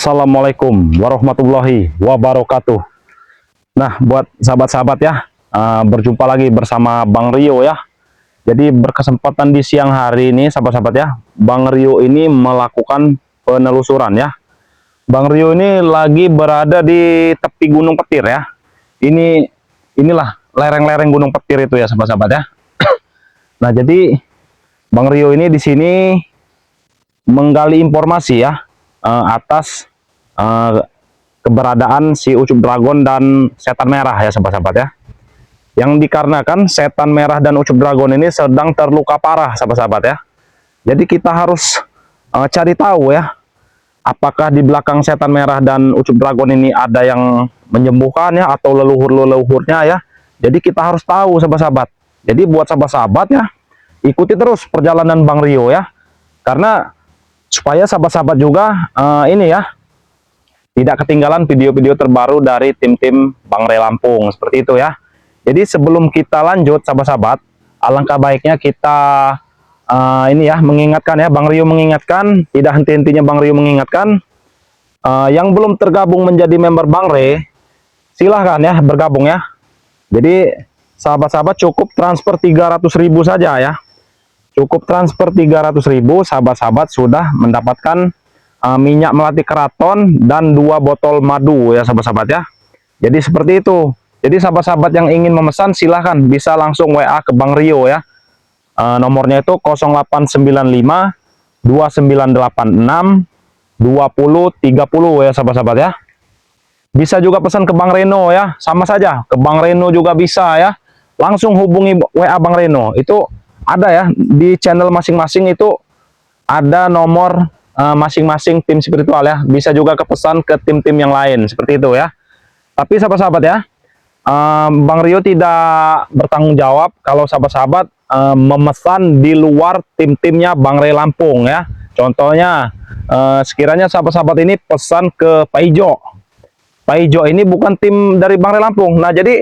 Assalamualaikum warahmatullahi wabarakatuh. Nah, buat sahabat-sahabat ya, berjumpa lagi bersama Bang Rio ya. Jadi berkesempatan di siang hari ini, sahabat-sahabat ya, Bang Rio ini melakukan penelusuran ya. Bang Rio ini lagi berada di tepi Gunung Petir ya. Inilah lereng-lereng Gunung Petir itu ya, sahabat-sahabat ya. Nah, jadi Bang Rio ini di sini menggali informasi ya, atas keberadaan si Ucup Dragon dan Setan Merah ya, sahabat-sahabat ya. Yang dikarenakan Setan Merah dan Ucup Dragon ini sedang terluka parah, sahabat-sahabat ya. Jadi kita harus cari tahu ya, apakah di belakang Setan Merah dan Ucup Dragon ini ada yang menyembuhkan ya, atau leluhur-leluhurnya ya. Jadi kita harus tahu, sahabat-sahabat. Jadi buat sahabat-sahabat ya, ikuti terus perjalanan Bang Rio ya, karena supaya sahabat-sahabat juga ini ya, tidak ketinggalan video-video terbaru dari tim-tim Bang Ray Lampung seperti itu ya. Jadi sebelum kita lanjut, sahabat-sahabat, alangkah baiknya kita ini ya, mengingatkan ya, Bang Rio mengingatkan, tidak henti-hentinya Bang Rio mengingatkan, yang belum tergabung menjadi member Bang Ray, silahkan ya bergabung ya. Jadi sahabat-sahabat cukup transfer 300.000 saja ya. Cukup transfer 300.000, sahabat-sahabat sudah mendapatkan minyak melati keraton dan 2 botol madu ya, sahabat-sahabat ya. Jadi seperti itu. Jadi sahabat-sahabat yang ingin memesan silahkan bisa langsung WA ke Bang Rio ya. Nomornya itu 0895 2986 2030 ya, sahabat-sahabat ya. Bisa juga pesan ke Bang Reno ya, sama saja ke Bang Reno juga bisa ya. Langsung hubungi WA Bang Reno, itu ada ya di channel masing-masing, itu ada nomor masing-masing tim spiritual ya. Bisa juga kepesan ke tim-tim yang lain seperti itu ya. Tapi sahabat-sahabat ya, Bang Rio tidak bertanggung jawab kalau sahabat-sahabat memesan di luar tim-timnya Bang Ray Lampung ya. Contohnya sekiranya sahabat-sahabat ini pesan ke Pak Ijo. Pak Ijo ini bukan tim dari Bang Ray Lampung. Nah, jadi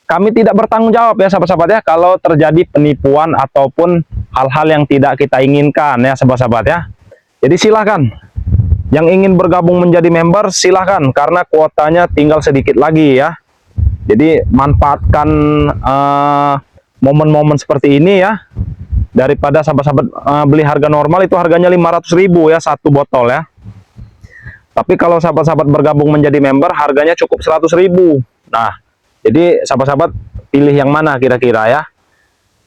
kami tidak bertanggung jawab ya, sahabat-sahabat ya, kalau terjadi penipuan ataupun hal-hal yang tidak kita inginkan ya, sahabat-sahabat ya. Jadi silahkan yang ingin bergabung menjadi member, silahkan, karena kuotanya tinggal sedikit lagi ya. Jadi manfaatkan momen-momen seperti ini ya, daripada sahabat-sahabat beli harga normal, itu harganya 500.000 ya satu botol ya. Tapi kalau sahabat-sahabat bergabung menjadi member, harganya cukup 100.000. Nah, jadi sahabat-sahabat pilih yang mana kira-kira ya.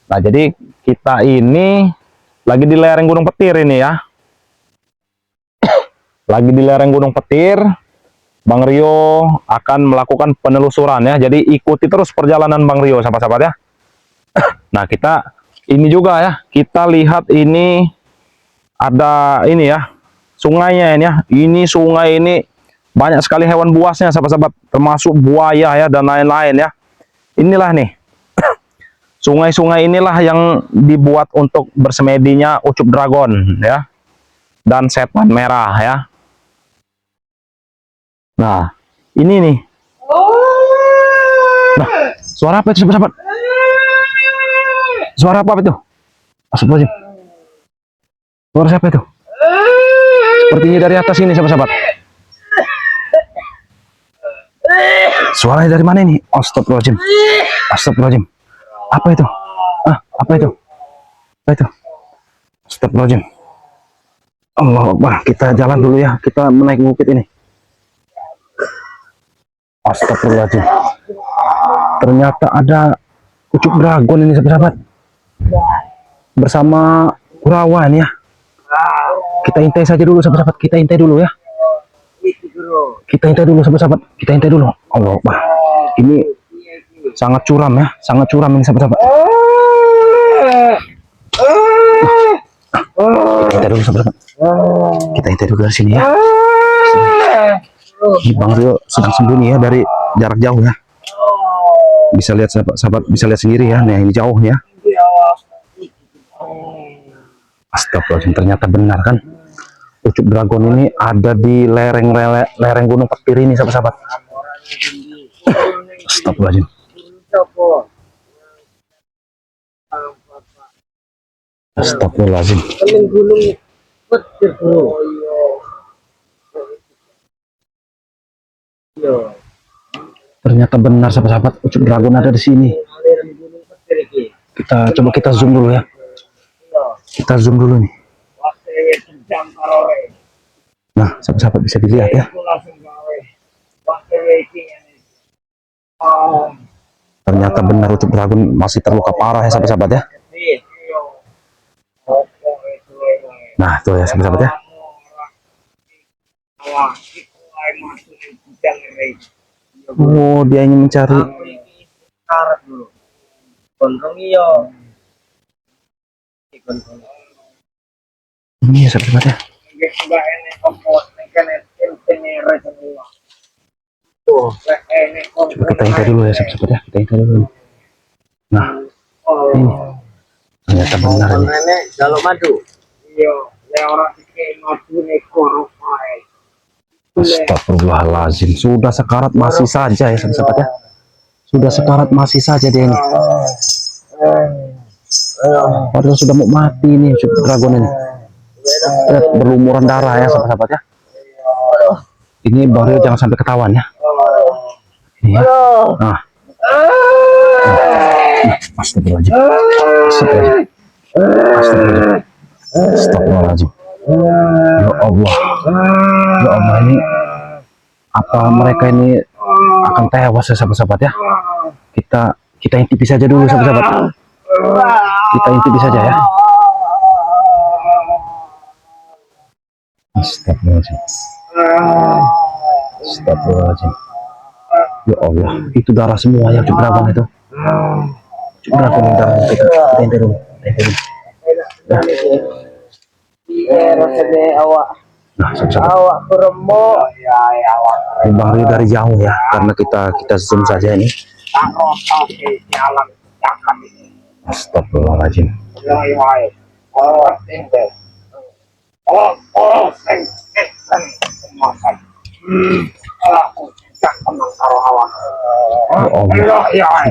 Nah, jadi kita ini lagi di lereng Gunung Petir ini ya. Lagi di lereng Gunung Petir. Bang Rio akan melakukan penelusuran ya. Jadi ikuti terus perjalanan Bang Rio, sahabat-sahabat ya. Nah, kita ini juga ya, kita lihat ini ada ini ya, sungainya ini ya. Ini sungai ini banyak sekali hewan buasnya, sahabat-sahabat, termasuk buaya ya dan lain-lain ya. Inilah nih sungai-sungai inilah yang dibuat untuk bersemedinya Ucup Dragon ya dan Setan Merah ya. Nah, ini nih. Nah, suara apa itu, sahabat-sahabat? Suara apa itu? Astagfirullahaladzim. Suara siapa itu? Sepertinya dari atas ini, sahabat-sahabat. Suaranya dari mana ini? Astagfirullahaladzim. Astagfirullahaladzim. Apa itu? Apa itu? Apa itu? Astagfirullahaladzim. Allah Akbar. Kita jalan dulu ya. Kita menaik bukit ini. Astagfirullahaladzim. Ternyata ada Ucup Dragon ini, sahabat-sahabat. Bersama Kurawan ya. Kita intai saja dulu, sahabat-sahabat. Kita intai dulu ya. Kita intai dulu, sahabat-sahabat. Kita intai dulu. Allah Akbar. Ini sangat curam ya. Sangat curam ini, sahabat-sahabat. Kita intai dulu, sahabat-sahabat. Kita intai dulu dari sini ya. Ini Bang Rio sedang sembunyi ya dari jarak jauh ya. Bisa lihat, sahabat-sahabat, bisa lihat sendiri ya. Nah, ini jauh ya. Astagfirullahaladzim, ternyata benar kan. Ucup Dragon ini ada di lereng Gunung Petir ini, sahabat-sahabat. Astagfirullahaladzim. Astagfirullahaladzim. Ternyata benar sahabat-sahabat, Ucup Dragon ada di sini. Kita zoom dulu ya. Kita zoom dulu nih. Nah, sahabat-sahabat bisa dilihat ya. Ternyata benar Ucup Dragon masih terluka parah ya sahabat-sahabat ya. Nah, tuh ya sahabat-sahabat ya. Oh, dia ingin mencari. Ini ya sahabat-sahabat ya. Coba kita intai dulu ya sahabat-sahabat ya. Kita intai dulu. Nah, ini ternyata benar ini. Jalur madu. Astagfirullahaladzim, sudah sekarat masih saja ya sahabat-sahabat ya. Sudah sekarat masih saja dia ini. Padahal sudah mau mati nih Ucup Dragon ini. Berlumuran darah ya sahabat-sahabat ya. Ini Bang Rio jangan sampai ketahuan ya. Ini ya. Nah. Astagfirullahaladzim. Astagfirullahaladzim. Astagfirullahaladzim. Astagfirullahaladzim. Ya Allah. Ya Allah, ini apa mereka ini akan tewas ya sahabat-sahabat ya. Kita intipi saja dulu sahabat-sahabat. Kita intipi saja ya. Astagfirullahaladzim. Astagfirullahaladzim. Ya Allah, itu darah semua yang Ucup Dragon itu. Ucup Dragon yang darah kita intai dulu. Nah, awak beremo Bang Rio dari jauh ya, karena kita zoom saja ini. Astagfirullahaladzim. Ya Allah,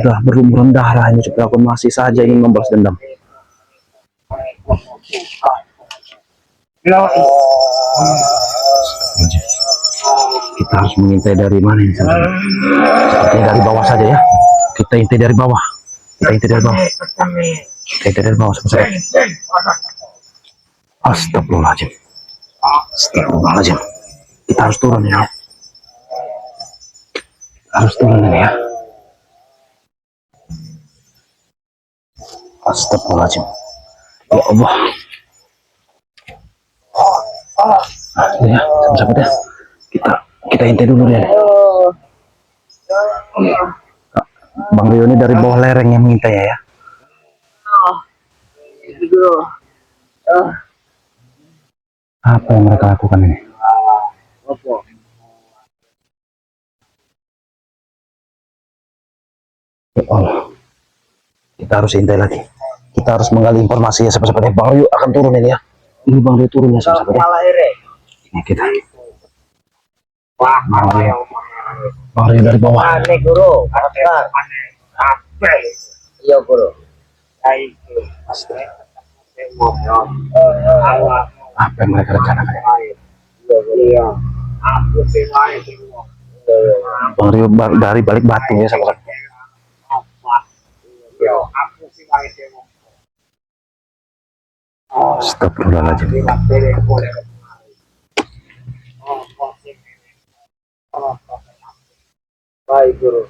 sudah berlumuran darah ini Ucup Dragon masih saja ingin membalas dendam. Kita harus mengintai dari mana ini sahabat? Sepertinya dari bawah saja ya. Kita intai dari bawah. Kita intai dari bawah. Kita intai dari bawah sahabat. Astagfirullahaladzim. Astagfirullahaladzim. Kita harus turun ya. Harus turun ini ya. Astagfirullahaladzim. Ya Allah. Ya, sahabat ya. Kita intai dulu ya. Bang Rio ini dari bawah lereng yang mengintai ya. Apa yang mereka lakukan ini? Ya Allah. Kita harus intai lagi. Kita harus menggali informasi ya sahabat-sahabat. Bang Rio akan turun ini ya. Ini Bang Rio turun ya sahabat-sahabat ya. Ini kita. Bang Rio dari bawah. Aneh guru. Iya guru. Apa yang mereka rencanakan? Bang Rio dari balik batu ya sahabat-sahabat. Astagfirullahaladzim. Baik guru.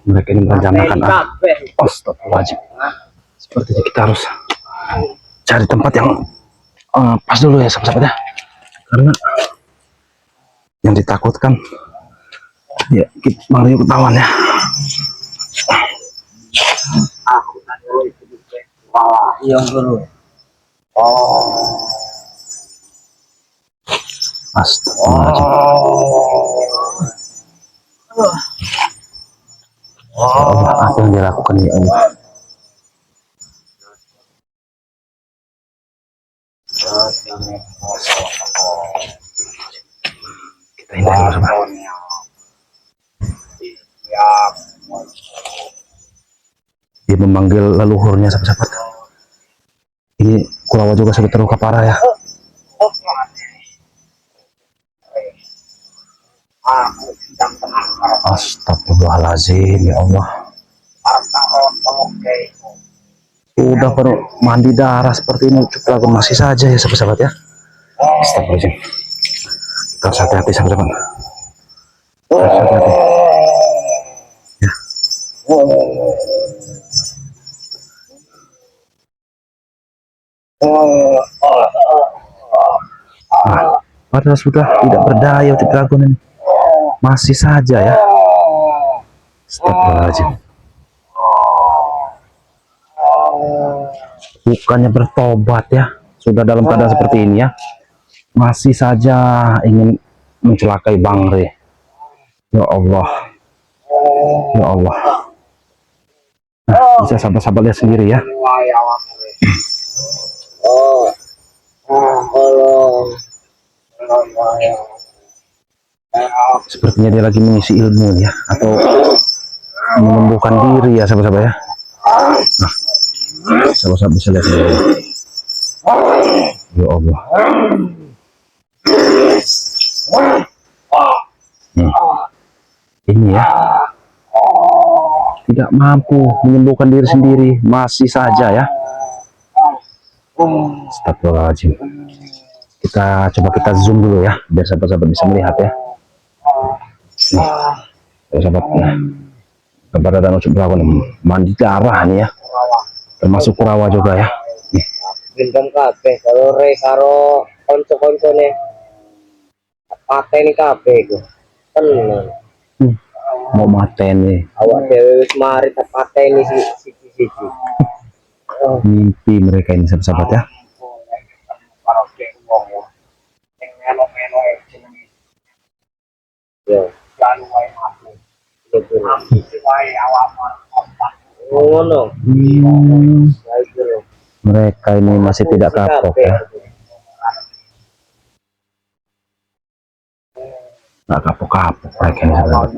Mereka ini merencanakan. Astagfirullahaladzim. Sepertinya kita harus cari tempat yang pas dulu ya sahabat-sahabat ya. Karena yang ditakutkan ya Bang Rio ketahuan ya. Iya guru. Astagfirullahaladzim. Ya Allah, apa yang dilakukan ya Allah? Kita hindari bersama. Dia memanggil leluhurnya sahabat-sahabat. Ini Kulawa juga sudah terluka parah ya. Astagfirullahaladzim, ya Allah. Udah baru mandi darah seperti ini, Ucup Dragon masih saja ya sahabat-sahabat ya. Astagfirullahaladzim. Kita harus hati-hati sahabat-sahabat. Harus hati-hati. Ya. Nah, padahal sudah tidak berdaya Ucup Dragon ini. Masih saja ya. Astagfirullahaladzim. Bukannya bertobat ya, sudah dalam keadaan seperti ini ya, masih saja ingin mencelakai Bang Re. Ya Allah, ya Allah. Nah, bisa sabar-sabar lihat sendiri ya. Sepertinya dia lagi mengisi ilmu ya, atau menumbuhkan diri ya sahabat-sahabat ya. Nah, sahabat-sahabat bisa lihat sendiri. Ya Allah. Ini ya, tidak mampu menyembuhkan diri sendiri, masih saja ya. Astagfirullahaladzim. Kita zoom dulu ya, biar sahabat-sahabat bisa melihat ya. Nih, sahabat, nah, kepada dan Ucup Dragon mandi darah nih ya, termasuk Kurawa juga ya. Nih. Gendam kabeh karo Re karo kanca-kancane. Pateni kabeh iku. Tenan. Mau mateni. Awak dhewe wis mari tak pateni siji-siji. Mimpi mereka ini sahabat ya. Ya. Ngono. Mereka ini masih tidak kapok ya. Nggak kapok-kapok mereka ini sahabat.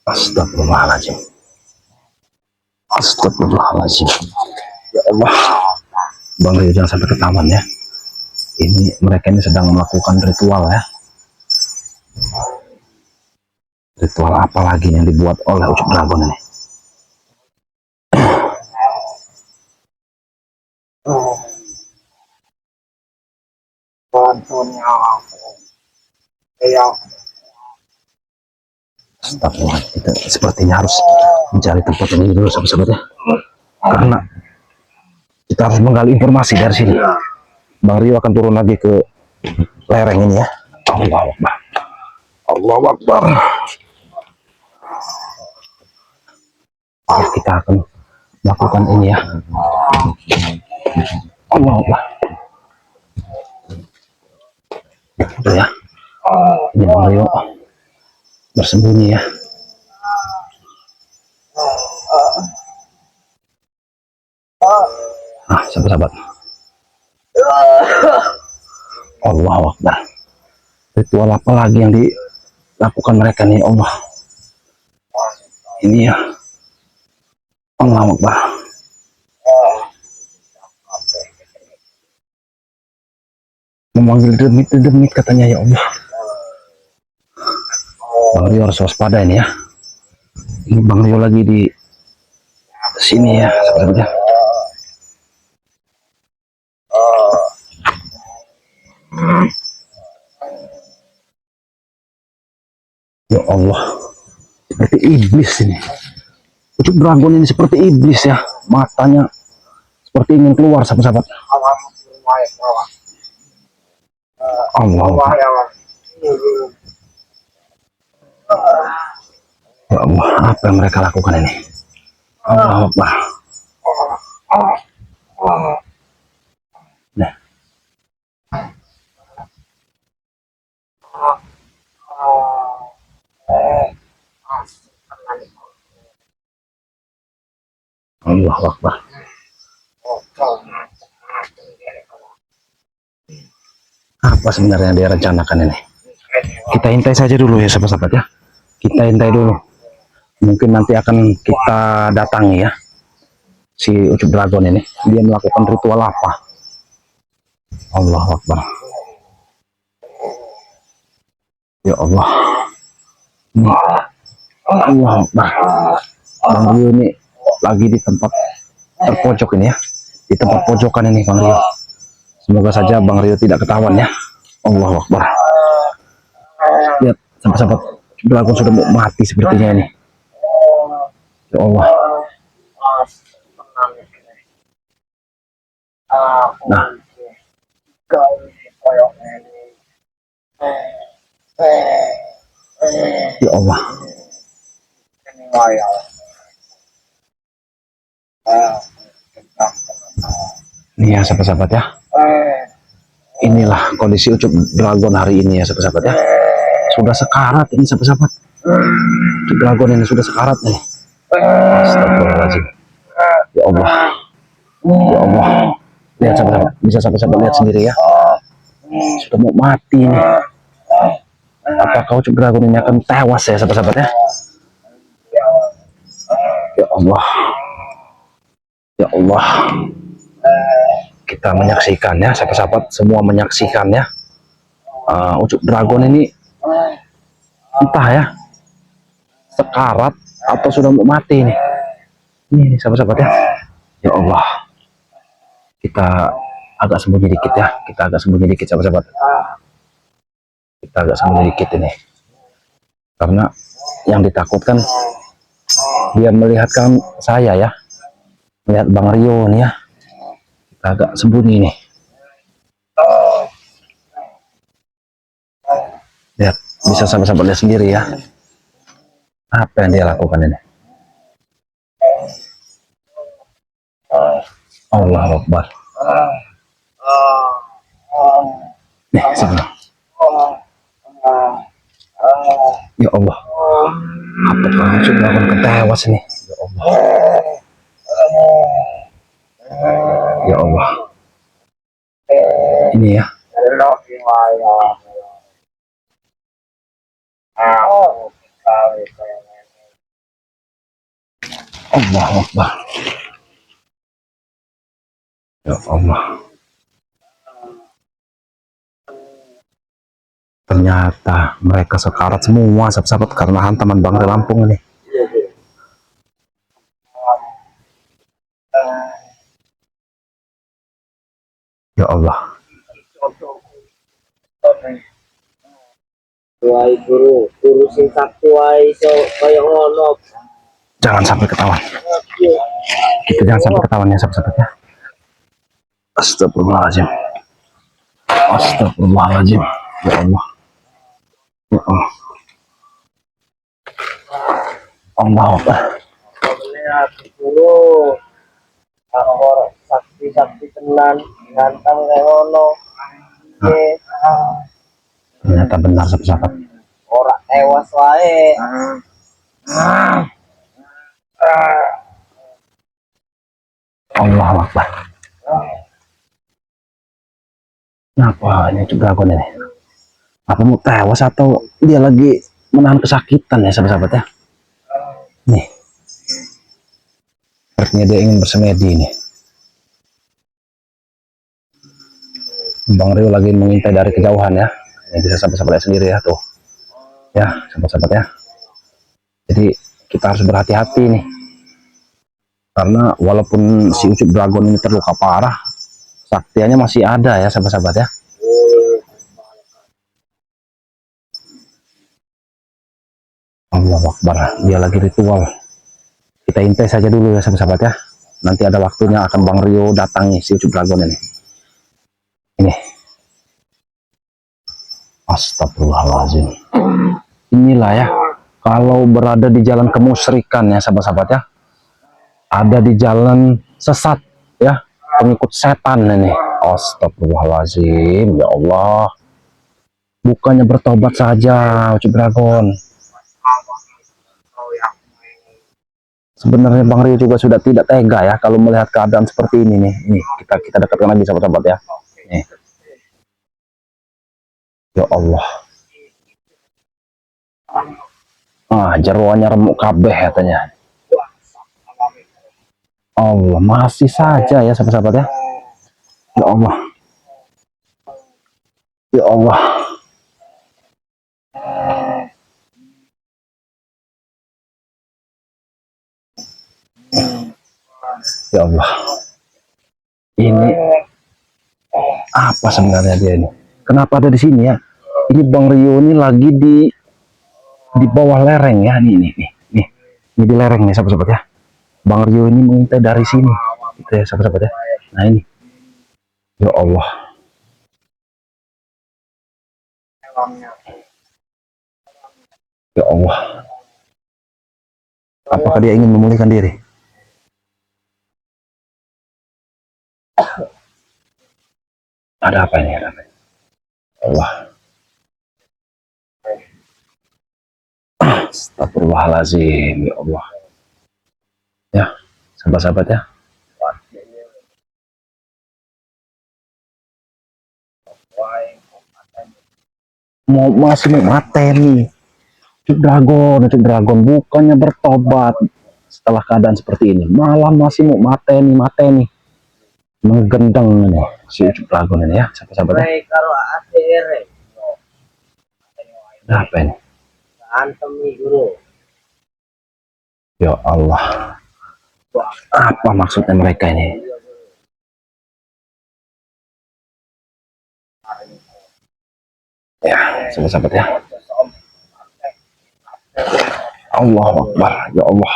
Astagfirullahaladzim. Astagfirullahaladzim. Ya Allah. Bang Rio jangan sampai ke taman ya. Ini mereka ini sedang melakukan ritual ya. Ritual apa lagi yang dibuat oleh Ucup Dragon ini? Astagfirullah, kita sepertinya harus mencari tempat yang ini dulu sahabat-sahabat ya. Karena kita harus menggali informasi dari sini. Bang Rio akan turun lagi ke lereng ini ya. Allahu Akbar. Allahu Akbar. Kita akan melakukan ini ya. Allahu Akbar. Itu ya. Ini Bang Rio bersembunyi ya. Ah, sahabat-sahabat. Allahu Akbar. Ritual apa lagi yang dilakukan mereka nih Allah? Ini ya. Allahu Akbar. Memanggil demit katanya ya Allah. Bang Rio harus waspada ini ya. Ini Bang Rio lagi di sini ya sebenarnya. Ya Allah, seperti iblis ini. Ucup Dragon ini seperti iblis ya. Matanya seperti ingin keluar sahabat-sahabat. Allah. Ya Allah, apa yang mereka lakukan ini? Allah Akbar. Nah. Allah Akbar. Apa sebenarnya yang dia rencanakan ini? Kita hintai saja dulu ya sahabat-sahabat ya. Kita hintai dulu. Mungkin nanti akan kita datangi ya. Si Ucup Dragon ini. Dia melakukan ritual apa? Allah Akbar. Ya Allah. Ini Allah Akbar. Bang Rio ini lagi di tempat terpojok ini ya. Di tempat pojokan ini Bang Rio. Semoga saja Bang Rio tidak ketahuan ya. Allah Akbar. Lihat sahabat-sahabat, dragon sudah mau mati sepertinya ini. Ya Allah. Nah, ya Allah. Ini ya sahabat-sahabat ya. Inilah kondisi Ucup Dragon hari ini ya sahabat-sahabat ya. Sudah sekarat ini sahabat-sahabat. Ucup Dragon ini sudah sekarat nih. Astagfirullahaladzim. Ya Allah. Ya Allah. Lihat sahabat-sahabat, bisa sahabat-sahabat lihat sendiri ya. Sudah mau mati nih. Apakah Ucup Dragon ini akan tewas ya sahabat-sahabat ya? Ya Allah. Ya Allah. Kita menyaksikan ya sahabat-sahabat, semua menyaksikan ya. Ucup Dragon ini entah ya sekarat atau sudah mau mati nih. Ini sahabat-sahabat ya. Ya Allah. Kita agak sembunyi dikit ya. Kita agak sembunyi dikit sahabat-sahabat. Kita agak sembunyi dikit ini. Karena yang ditakutkan dia melihatkan saya ya. Melihat Bang Rio nih ya. Kita agak sembunyi nih. Lihat, bisa sahabat-sahabat lihat sendiri ya. Apa yang dia lakukan ini? Allah Akbar. Nih, sana. Ya Allah. Apakah Ucup Dragon ketewas ini? Ya Allah. Ya Allah. Ini ya. Allah Akbar. Ya Allah. Ternyata mereka sekarat semua sahabat-sahabat karena hantaman Bang Rio Lampung ini. Ya Allah. Wahai guru sing sakti wae iso kaya ngono. Jangan sampai ketahuan. Kita jangan sampai ketahuan ya sahabat-sahabat ya. Astagfirullahaladzim. Astagfirullahaladzim. Ya Allah. Ya Allah. Allah Akbar. Melihat guru orang sakti tenan ganteng kaya ngono. Ternyata benar sahabat-sahabat. Ora tewas wae. Allah Akbar. Kenapa ini Ucup Dragon ini? Apa mau tewas atau dia lagi menahan kesakitan ya sahabat-sahabat ya? Nih. Sepertinya dia ingin bersemedi nih. Bang Rio lagi mengintai dari kejauhan ya. Ini bisa sahabat-sahabat lihat sendiri ya tuh. Ya sahabat-sahabat ya. Jadi kita harus berhati-hati nih. Karena walaupun si Ucup Dragon ini terluka parah, saktiannya masih ada ya sahabat-sahabat ya. Allah Akbar, dia lagi ritual. Kita intai saja dulu ya sahabat-sahabat ya. Nanti ada waktunya akan Bang Rio datangi si Ucup Dragon ini. Ini. Astagfirullahaladzim. Inilah ya, kalau berada di jalan kemusyrikan ya sahabat-sahabat ya. Ada di jalan sesat ya, pengikut setan ini. Astagfirullahaladzim. Ya Allah. Bukannya bertobat saja Ucup Dragon. Sebenarnya Bang Rio juga sudah tidak tega ya kalau melihat keadaan seperti ini nih. Ini kita dekatkan lagi sahabat-sahabat ya. Nih. Ya Allah. Jeroannya remuk kabeh katanya. Allah, masih saja ya sahabat-sahabat ya. Ya Allah. Ya Allah. Ya Allah, ini apa sebenarnya dia ini? Kenapa ada di sini ya? Ini Bang Rio ini lagi di bawah lereng ya, nih, ini di lereng nih sahabat-sahabat ya. Bang Rio ini mengintai dari sini, gitu ya sahabat-sahabat ya. Nah ini, ya Allah, ya Allah, apakah dia ingin memulihkan diri? Ada apa ini? Ada apa ini? Allah, astagfirullahaladzim, ya Allah. Ya, sahabat-sahabat ya. Masih mau mateni. Ucup Dragon bukannya bertobat setelah keadaan seperti ini, malah masih mau mateni, menggendang nih si Ucup Dragon ini ya, sahabat-sahabat ya. Kalau ATR Apa ini? antem nih guru. Ya Allah, apa maksudnya mereka ini? Ya, sahabat-sahabat ya. Allah Akbar, ya Allah.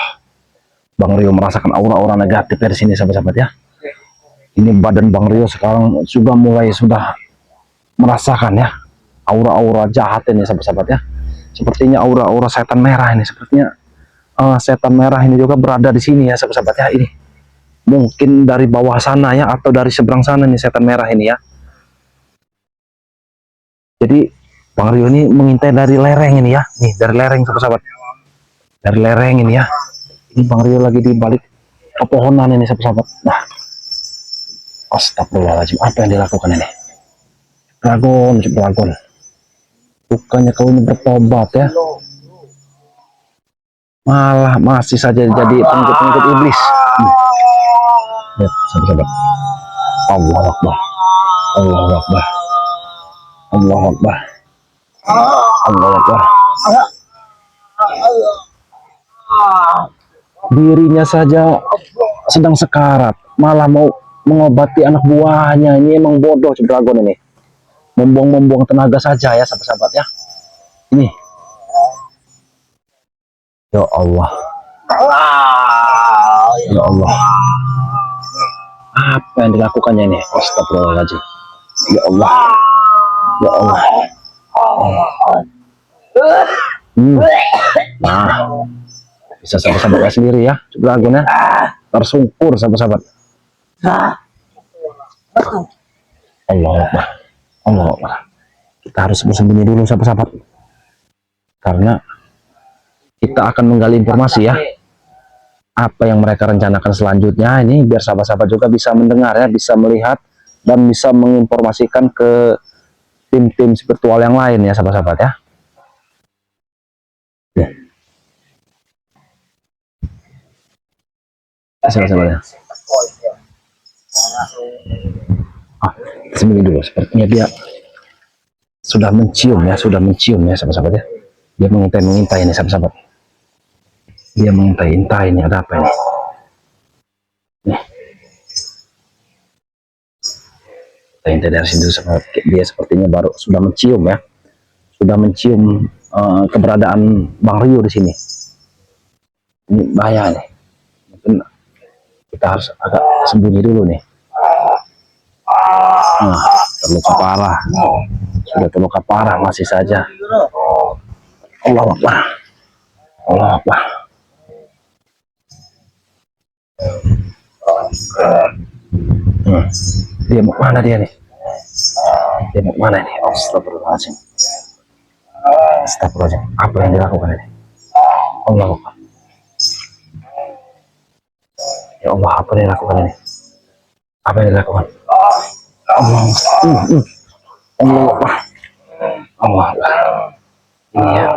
Bang Rio merasakan aura-aura negatif dari sini, sahabat-sahabat ya. Ini badan Bang Rio sekarang sudah merasakan ya aura-aura jahat ini, sahabat-sahabat ya. Sepertinya aura-aura setan merah ini, sepertinya setan merah ini juga berada di sini ya, sahabat-sahabat ya. Ini mungkin dari bawah sana ya, atau dari seberang sana nih setan merah ini ya. Jadi Bang Rio ini mengintai dari lereng ini ya, nih dari lereng sahabat-sahabat, dari lereng ini ya. Ini Bang Rio lagi di balik pepohonan ini sahabat-sahabat. Nah, astagfirullahaladzim, apa yang dilakukan ini? Dragon, bukannya kau ini bertobat ya, malah masih saja jadi pengikut iblis. Lihat sahabat-sahabat, Allahu Akbar, Allahu Akbar, Allahu Akbar, Allahu Akbar. Dirinya saja sedang sekarat, malah mau mengobati anak buahnya. Ini emang bodoh si Dragon ini, membuang tenaga saja ya sahabat-sahabat ya. Ini, ya Allah, ya Allah, apa yang dilakukannya ini? Astagfirullahaladzim, ya Allah, ya Allah. Nah, bisa sahabat-sahabat sendiri ya, Dragon ya, tersungkur sahabat-sahabat. Allah Akbar, Allah Akbar. Kita harus bersembunyi dulu sahabat-sahabat, karena kita akan menggali informasi ya, apa yang mereka rencanakan selanjutnya ini, biar sahabat-sahabat juga bisa mendengar ya, bisa melihat dan bisa menginformasikan ke tim-tim spiritual yang lain ya sahabat-sahabat ya. Sahabat-sahabat ya. Sembunyi dulu, sepertinya dia sudah mencium ya sahabat-sahabat ya. Dia mengintai ini sahabat-sahabat. Dia mengintai ini, ada apa ini? Nih. Kita intai dari sini sahabat. Dia sepertinya baru sudah mencium ya. Sudah mencium keberadaan Bang Rio di sini. Ini bahaya nih. Mungkin kita harus agak sembunyi dulu nih. Nah, terluka parah, sudah terluka parah masih saja. Allah Akbar, Allah Akbar. Dia mau mana dia nih? Dia mau mana nih? Astagfirullahaladzim, astagfirullahaladzim. Apa yang dilakukan ini? Allah Akbar. Ya Allah, apa yang dilakukan ini? Apa yang dilakukan? Allah, Allah Akbar, Allah Akbar. Ini ya.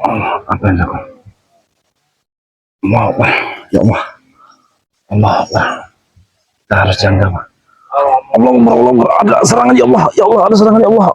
Allah, apa yang dilakukan? Allah Akbar, ya Allah, Allah Akbar. Kita harus jaga, Pak. Allah Akbar, ada serangan ya Allah, ya Allah, ada serangan ya Allah.